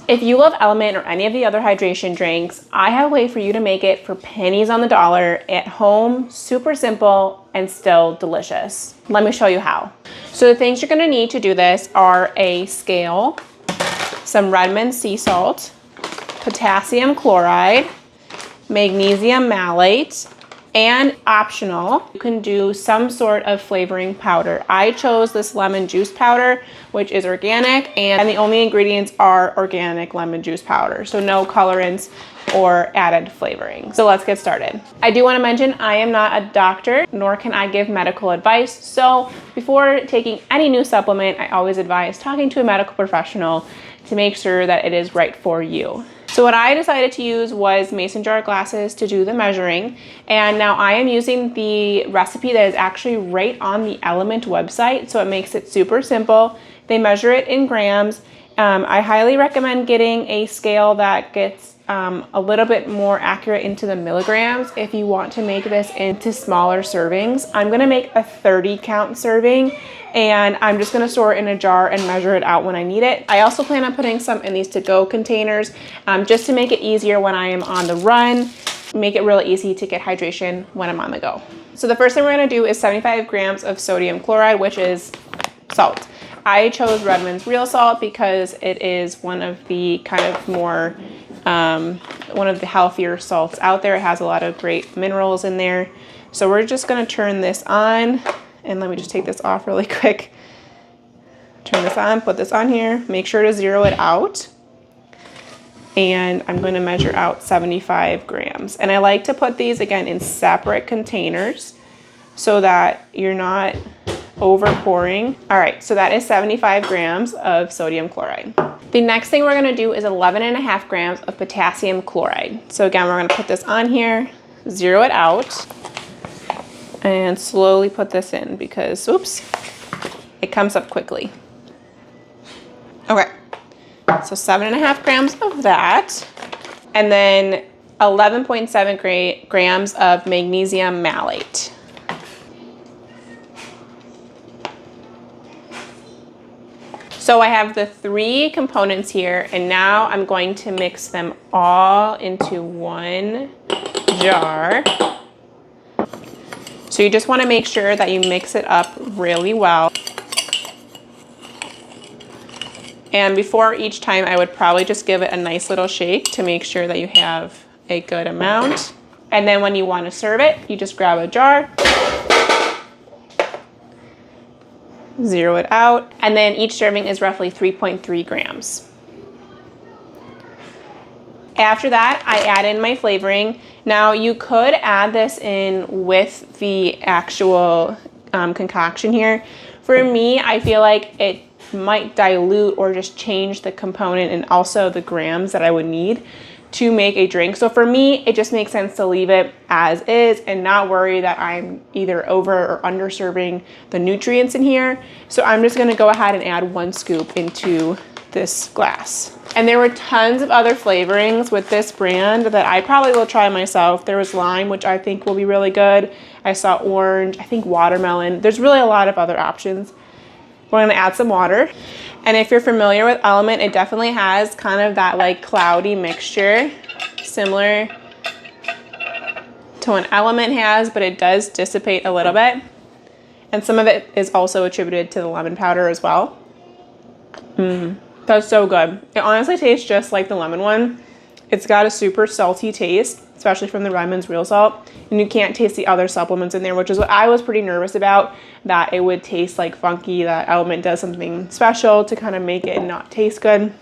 If you love LMNT or any of the other hydration drinks, I have a way for you to make it for pennies on the dollar at home, super simple and still delicious. Let me show you how. So the things you're gonna need to do this are a scale, some Redmond sea salt, potassium chloride, magnesium malate, and optional, you can do some sort of flavoring powder. I chose this lemon juice powder, which is organic, and the only ingredients are organic lemon juice powder, so no colorants or added flavoring. So let's get started. I do want to mention I am not a doctor, nor can I give medical advice. So before taking any new supplement, I always advise talking to a medical professional to make sure that it is right for you. So what I decided to use was mason jar glasses to do the measuring. And now I am using the recipe that is actually right on the LMNT website. So it makes it super simple. They measure it in grams. I highly recommend getting a scale that gets a little bit more accurate into the milligrams if you want to make this into smaller servings. I'm gonna make a 30 count serving, and I'm just gonna store it in a jar and measure it out when I need it. I also plan on putting some in these to-go containers just to make it easier when I am on the run, make it really easy to get hydration when I'm on the go. So the first thing we're gonna do is 75 grams of sodium chloride, which is salt. I chose Redmond's real salt because it is one of the kind of more one of the healthier salts out there. It has a lot of great minerals in there. So we're just gonna turn this on, and let me just take this off really quick. Turn this on, put this on here, make sure to zero it out. And I'm gonna measure out 75 grams. And I like to put these again in separate containers so that you're not over pouring. All right, so that is 75 grams of sodium chloride. The next thing we're gonna do is 11.5 grams of potassium chloride. So again, we're gonna put this on here, zero it out, and slowly put this in because, oops, it comes up quickly. Okay, so 7.5 grams of that, and then 11.7 grams of magnesium malate. So I have the 3 components here, and now I'm going to mix them all into one jar. So you just want to make sure that you mix it up really well. And before each time, I would probably just give it a nice little shake to make sure that you have a good amount. And then when you want to serve it, you just grab a jar, zero it out, and then each serving is roughly 3.3 grams. After that, I add in my flavoring. Now you could add this in with the actual concoction here. For me, I feel like it might dilute or just change the component and also the grams that I would need to make a drink. So for me, it just makes sense to leave it as is and not worry that I'm either over or under serving the nutrients in here. So I'm just gonna go ahead and add 1 scoop into this glass. And there were tons of other flavorings with this brand that I probably will try myself. There was lime, which I think will be really good. I saw orange, I think watermelon. There's really a lot of other options. We're gonna add some water. And if you're familiar with LMNT, it definitely has kind of that like cloudy mixture, similar to what LMNT has, but it does dissipate a little bit. And some of it is also attributed to the lemon powder as well. That's so good. It honestly tastes just like the lemon one. It's got a super salty taste, especially from the Redmond's real salt. And you can't taste the other supplements in there, which is what I was pretty nervous about, that it would taste like funky, that LMNT does something special to kind of make it not taste good.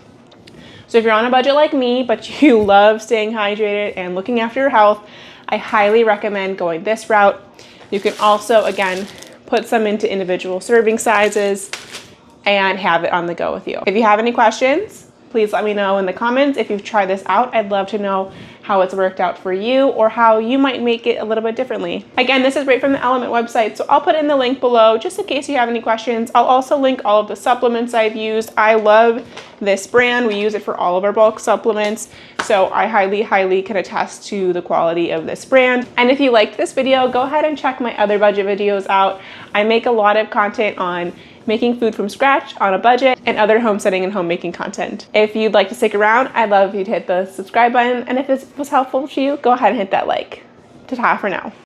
So if you're on a budget like me, but you love staying hydrated and looking after your health, I highly recommend going this route. You can also, again, put some into individual serving sizes and have it on the go with you. If you have any questions, please let me know in the comments. If you've tried this out, I'd love to know how it's worked out for you or how you might make it a little bit differently. Again, this is right from the LMNT website, so I'll put in the link below just in case you have any questions. I'll also link all of the supplements I've used. I love this brand. We use it for all of our bulk supplements, so I highly can attest to the quality of this brand. And if you liked this video, go ahead and check my other budget videos out. I make a lot of content on making food from scratch on a budget, and other homesteading and homemaking content. If you'd like to stick around, I'd love if you'd hit the subscribe button, and if this was helpful to you, go ahead and hit that like. Ta-ta for now.